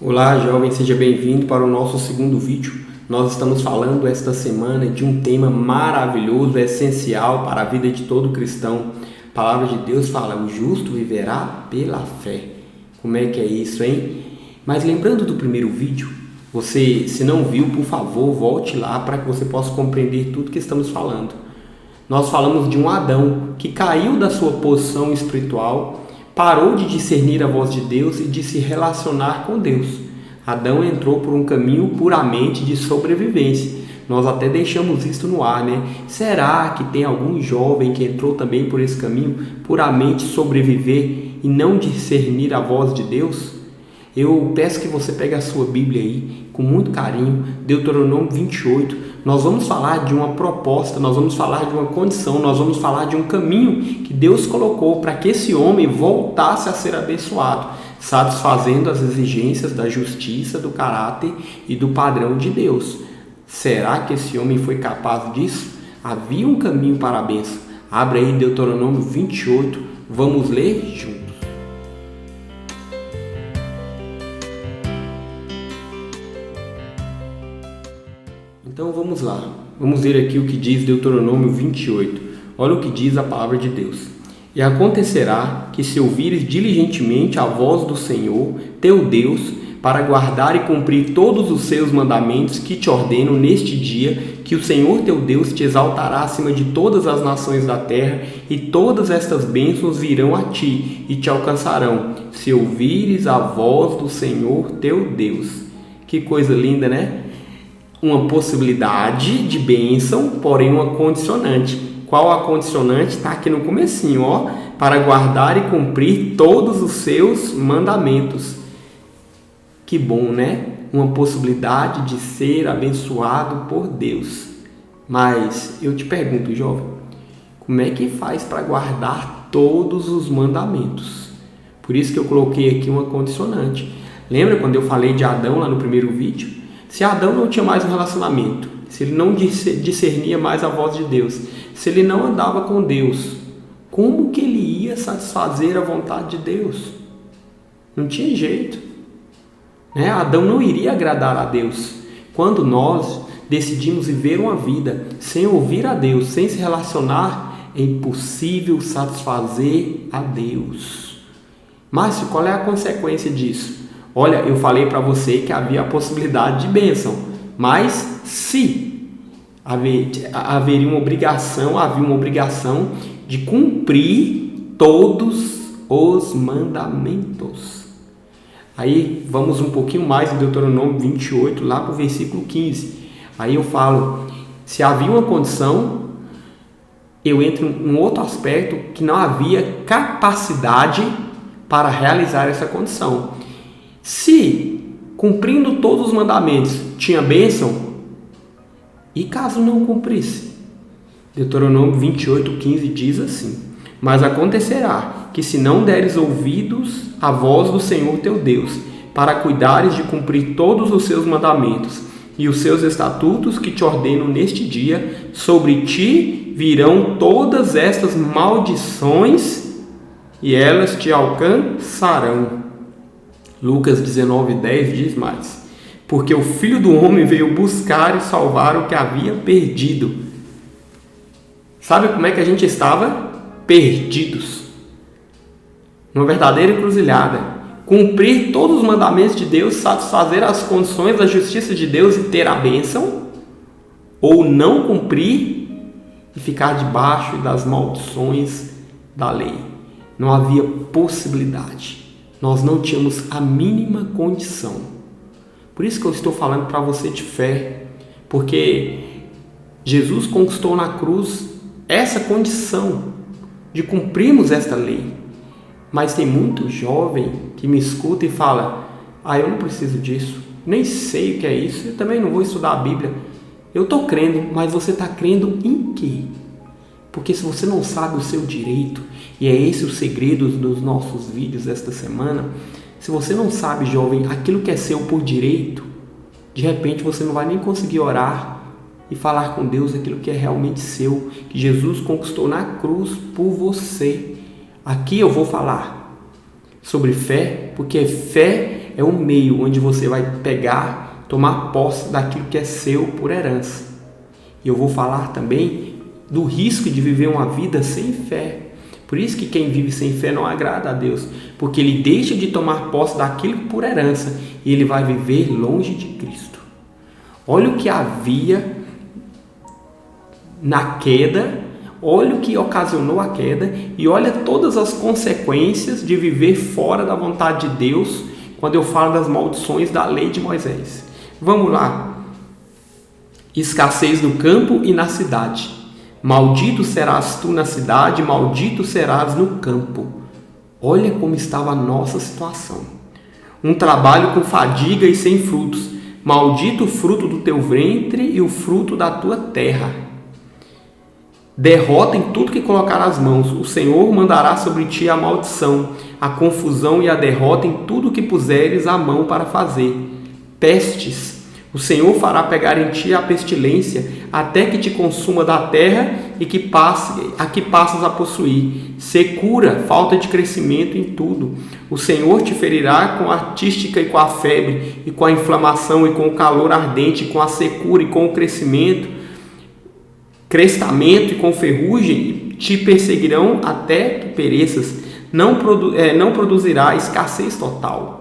Olá, jovem, seja bem-vindo para o nosso segundo vídeo. Nós estamos falando esta semana de um tema maravilhoso, essencial para a vida de todo cristão. A palavra de Deus fala: o justo viverá pela fé. Como é que é isso, hein? Mas lembrando do primeiro vídeo, você, se não viu, por favor, volte lá para que você possa compreender tudo que estamos falando. Nós falamos de um Adão que caiu da sua posição espiritual, parou de discernir a voz de Deus e de se relacionar com Deus. Adão entrou por um caminho puramente de sobrevivência. Nós até deixamos isso no ar, né? Será que tem algum jovem que entrou também por esse caminho, puramente sobreviver e não discernir a voz de Deus? Eu peço que você pegue a sua Bíblia aí, com muito carinho, Deuteronômio 28. Nós vamos falar de uma proposta, nós vamos falar de uma condição, nós vamos falar de um caminho que Deus colocou para que esse homem voltasse a ser abençoado, satisfazendo as exigências da justiça, do caráter e do padrão de Deus. Será que esse homem foi capaz disso? Havia um caminho para a bênção. Abre aí Deuteronômio 28, vamos ler juntos. Então vamos lá, vamos ver aqui o que diz Deuteronômio 28. Olha o que diz a palavra de Deus. E acontecerá que se ouvires diligentemente a voz do Senhor, teu Deus, para guardar e cumprir todos os seus mandamentos que te ordeno neste dia, que o Senhor teu Deus te exaltará acima de todas as nações da terra, e todas estas bênçãos virão a ti e te alcançarão, se ouvires a voz do Senhor teu Deus. Que coisa linda, né? Uma possibilidade de bênção, porém uma condicionante. Qual a condicionante? Está aqui no comecinho, ó. Para guardar e cumprir todos os seus mandamentos. Que bom, né? Uma possibilidade de ser abençoado por Deus. Mas eu te pergunto, jovem, como é que faz para guardar todos os mandamentos? Por isso que eu coloquei aqui uma condicionante. Lembra quando eu falei de Adão lá no primeiro vídeo? Se Adão não tinha mais um relacionamento, se ele não discernia mais a voz de Deus, se ele não andava com Deus, como que ele ia satisfazer a vontade de Deus? Não tinha jeito, né? Adão não iria agradar a Deus. Quando nós decidimos viver uma vida sem ouvir a Deus, sem se relacionar, é impossível satisfazer a Deus. Márcio, qual é a consequência disso? Olha, eu falei para você que havia a possibilidade de bênção, mas se havia uma obrigação de cumprir todos os mandamentos. Aí vamos um pouquinho mais em Deuteronômio 28, lá para o versículo 15. Aí eu falo, se havia uma condição, eu entro num outro aspecto que não havia capacidade para realizar essa condição. Se, cumprindo todos os mandamentos, tinha bênção, e caso não cumprisse? Deuteronômio 28:15 diz assim: mas acontecerá que se não deres ouvidos à voz do Senhor teu Deus, para cuidares de cumprir todos os seus mandamentos e os seus estatutos que te ordeno neste dia, sobre ti virão todas estas maldições e elas te alcançarão. Lucas 19:10 diz mais: porque o Filho do Homem veio buscar e salvar o que havia perdido. Sabe como é que a gente estava? Perdidos. Numa verdadeira encruzilhada. Cumprir todos os mandamentos de Deus, satisfazer as condições da justiça de Deus e ter a bênção, ou não cumprir e ficar debaixo das maldições da lei. Não havia possibilidade. Nós não tínhamos a mínima condição. Por isso que eu estou falando para você de fé, porque Jesus conquistou na cruz essa condição de cumprirmos esta lei. Mas tem muito jovem que me escuta e fala: eu não preciso disso, nem sei o que é isso, eu também não vou estudar a Bíblia. Eu estou crendo, mas você está crendo em quê? Porque se você não sabe o seu direito, e é esse o segredo dos nossos vídeos esta semana, se você não sabe, jovem, aquilo que é seu por direito, de repente você não vai nem conseguir orar e falar com Deus aquilo que é realmente seu, que Jesus conquistou na cruz por você. Aqui eu vou falar sobre fé, porque fé é o meio onde você vai pegar, tomar posse daquilo que é seu por herança. E eu vou falar também do risco de viver uma vida sem fé. Por isso que quem vive sem fé não agrada a Deus, porque ele deixa de tomar posse daquilo por herança e ele vai viver longe de Cristo. Olha o que havia na queda, olha o que ocasionou a queda e olha todas as consequências de viver fora da vontade de Deus quando eu falo das maldições da lei de Moisés. Vamos lá. Escassez no campo e na cidade. Maldito serás tu na cidade, maldito serás no campo. Olha como estava a nossa situação. Um trabalho com fadiga e sem frutos. Maldito o fruto do teu ventre e o fruto da tua terra. Derrota em tudo que colocar as mãos. O Senhor mandará sobre ti a maldição, a confusão e a derrota em tudo que puseres a mão para fazer. Pestes. O Senhor fará pegar em ti a pestilência, até que te consuma da terra e que passas a possuir. Secura, falta de crescimento em tudo. O Senhor te ferirá com a tística e com a febre, e com a inflamação, e com o calor ardente, e com a secura, e com o crestamento, e com ferrugem, e te perseguirão até que pereças. Não produzirá escassez total.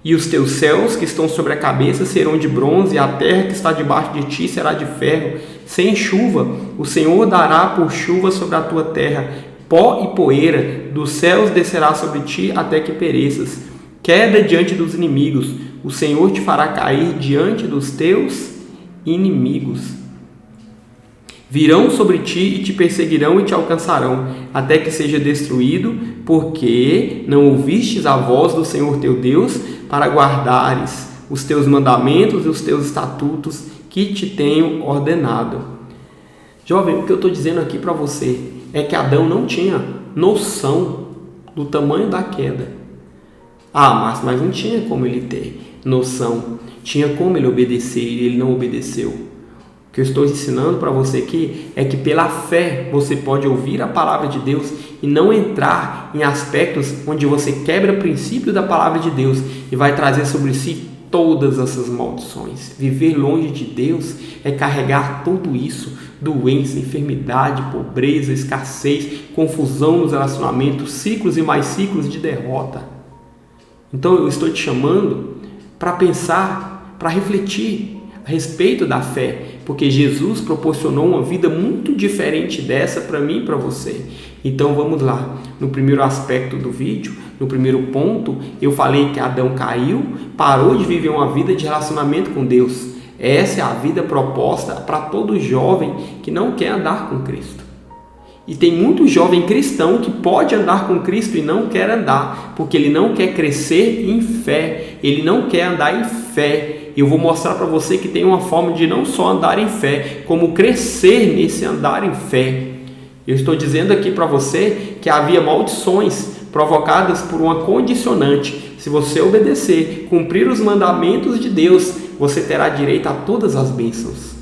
E os teus céus que estão sobre a cabeça serão de bronze, e a terra que está debaixo de ti será de ferro, sem chuva. O Senhor dará por chuva sobre a tua terra, pó e poeira, dos céus descerá sobre ti até que pereças. Queda diante dos inimigos, o Senhor te fará cair diante dos teus inimigos. Virão sobre ti e te perseguirão e te alcançarão, até que seja destruído, porque não ouvistes a voz do Senhor teu Deus, para guardares os teus mandamentos e os teus estatutos que te tenho ordenado. Jovem, o que eu estou dizendo aqui para você é que Adão não tinha noção do tamanho da queda. Mas não tinha como ele ter noção, tinha como ele obedecer e ele não obedeceu. O que eu estou ensinando para você aqui é que pela fé você pode ouvir a palavra de Deus e não entrar em aspectos onde você quebra o princípio da palavra de Deus e vai trazer sobre si todas essas maldições. Viver longe de Deus é carregar tudo isso: doença, enfermidade, pobreza, escassez, confusão nos relacionamentos, ciclos e mais ciclos de derrota. Então eu estou te chamando para pensar, para refletir a respeito da fé, porque Jesus proporcionou uma vida muito diferente dessa para mim e para você. Então vamos lá. No primeiro aspecto do vídeo, no primeiro ponto, eu falei que Adão caiu, parou de viver uma vida de relacionamento com Deus. Essa é a vida proposta para todo jovem que não quer andar com Cristo. E tem muito jovem cristão que pode andar com Cristo e não quer andar, porque ele não quer crescer em fé, ele não quer andar em fé. E eu vou mostrar para você que tem uma forma de não só andar em fé, como crescer nesse andar em fé. Eu estou dizendo aqui para você que havia maldições provocadas por uma condicionante. Se você obedecer, cumprir os mandamentos de Deus, você terá direito a todas as bênçãos.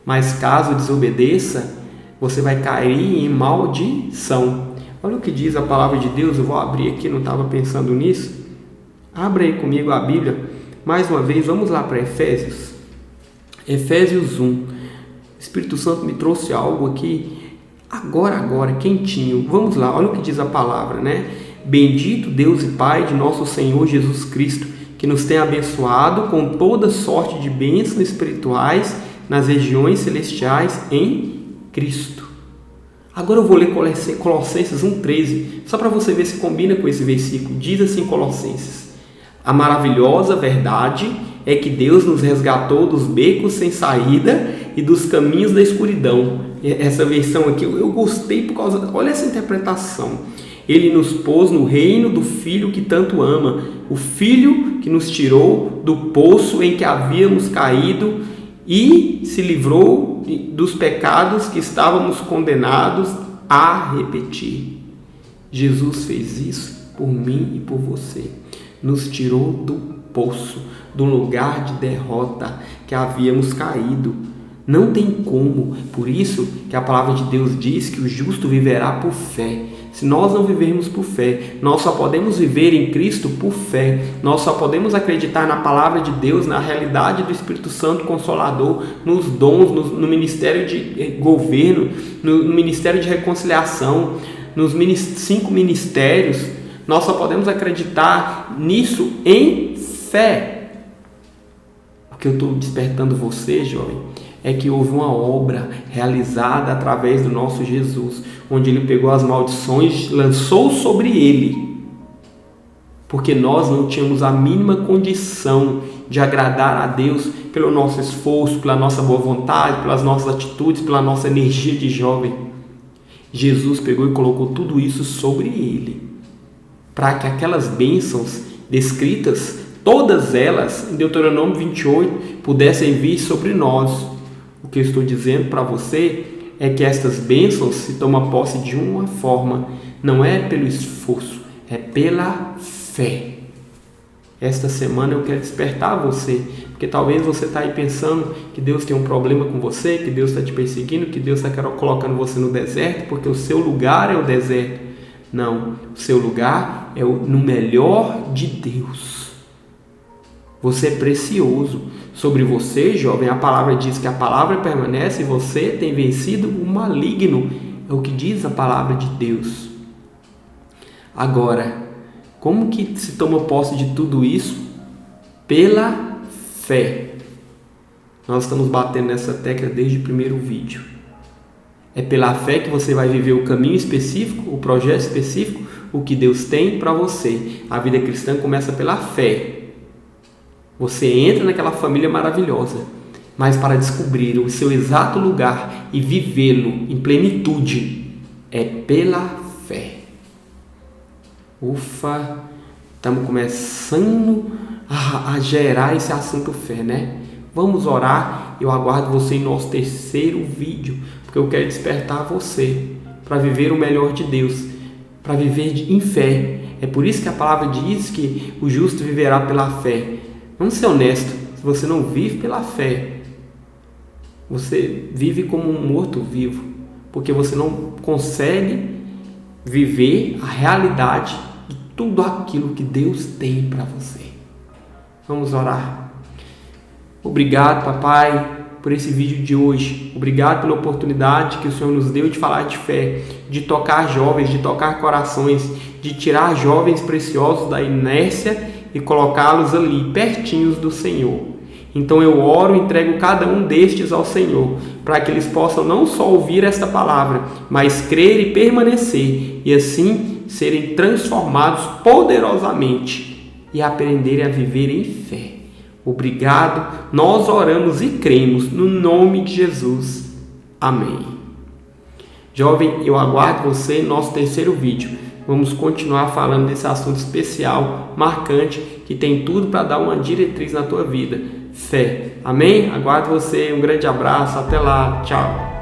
Mas caso desobedeça, você vai cair em maldição. Olha o que diz a palavra de Deus. Eu vou abrir aqui, não estava pensando nisso. Abra aí comigo a Bíblia. Mais uma vez, vamos lá para Efésios. Efésios 1. O Espírito Santo me trouxe algo aqui, agora, quentinho. Vamos lá, olha o que diz a palavra, né? Bendito Deus e Pai de nosso Senhor Jesus Cristo, que nos tem abençoado com toda sorte de bênçãos espirituais nas regiões celestiais em Cristo. Agora eu vou ler Colossenses 1,13, só para você ver se combina com esse versículo. Diz assim Colossenses: a maravilhosa verdade é que Deus nos resgatou dos becos sem saída e dos caminhos da escuridão. Essa versão aqui eu gostei por causa... Olha essa interpretação. Ele nos pôs no reino do Filho que tanto ama, o Filho que nos tirou do poço em que havíamos caído e se livrou dos pecados que estávamos condenados a repetir. Jesus fez isso por mim e por você. Nos tirou do poço, do lugar de derrota que havíamos caído. Não tem como. Por isso que a palavra de Deus diz que o justo viverá por fé. Se nós não vivermos por fé, nós só podemos viver em Cristo por fé. Nós só podemos acreditar na palavra de Deus, na realidade do Espírito Santo Consolador, nos dons, no ministério de governo, no ministério de reconciliação, nos 5 ministérios. Nós só podemos acreditar nisso em fé. O que eu estou despertando você, jovem, é que houve uma obra realizada através do nosso Jesus, onde Ele pegou as maldições, lançou sobre Ele, porque nós não tínhamos a mínima condição de agradar a Deus pelo nosso esforço, pela nossa boa vontade, pelas nossas atitudes, pela nossa energia de jovem. Jesus pegou e colocou tudo isso sobre Ele, para que aquelas bênçãos descritas, todas elas, em Deuteronômio 28, pudessem vir sobre nós. O que eu estou dizendo para você é que estas bênçãos se tomam posse de uma forma, não é pelo esforço, é pela fé. Esta semana eu quero despertar você, porque talvez você está aí pensando que Deus tem um problema com você, que Deus está te perseguindo, que Deus está colocando você no deserto, porque o seu lugar é o deserto. Não, o seu lugar é no melhor de Deus. Você é precioso. Sobre você, jovem, a palavra diz que a palavra permanece e você tem vencido o maligno. É o que diz a palavra de Deus. Agora, como que se toma posse de tudo isso? Pela fé. Nós estamos batendo nessa tecla desde o primeiro vídeo. É pela fé que você vai viver o caminho específico, o projeto específico, o que Deus tem para você. A vida cristã começa pela fé. Você entra naquela família maravilhosa, mas para descobrir o seu exato lugar e vivê-lo em plenitude, é pela fé. Ufa, estamos começando a gerar esse assunto fé, né? Vamos orar. Eu aguardo você em nosso terceiro vídeo, porque eu quero despertar você para viver o melhor de Deus, para viver em fé. É por isso que a palavra diz que o justo viverá pela fé. Vamos ser honestos, se você não vive pela fé, você vive como um morto-vivo, porque você não consegue viver a realidade de tudo aquilo que Deus tem para você. Vamos orar. Obrigado, papai, por esse vídeo de hoje. Obrigado pela oportunidade que o Senhor nos deu de falar de fé, de tocar jovens, de tocar corações, de tirar jovens preciosos da inércia e colocá-los ali, pertinhos do Senhor. Então eu oro e entrego cada um destes ao Senhor, para que eles possam não só ouvir esta palavra, mas crer e permanecer, e assim serem transformados poderosamente e aprenderem a viver em fé. Obrigado, nós oramos e cremos no nome de Jesus. Amém. Jovem, eu aguardo você no nosso terceiro vídeo. Vamos continuar falando desse assunto especial, marcante, que tem tudo para dar uma diretriz na tua vida. Fé. Amém? Aguardo você. Um grande abraço. Até lá. Tchau.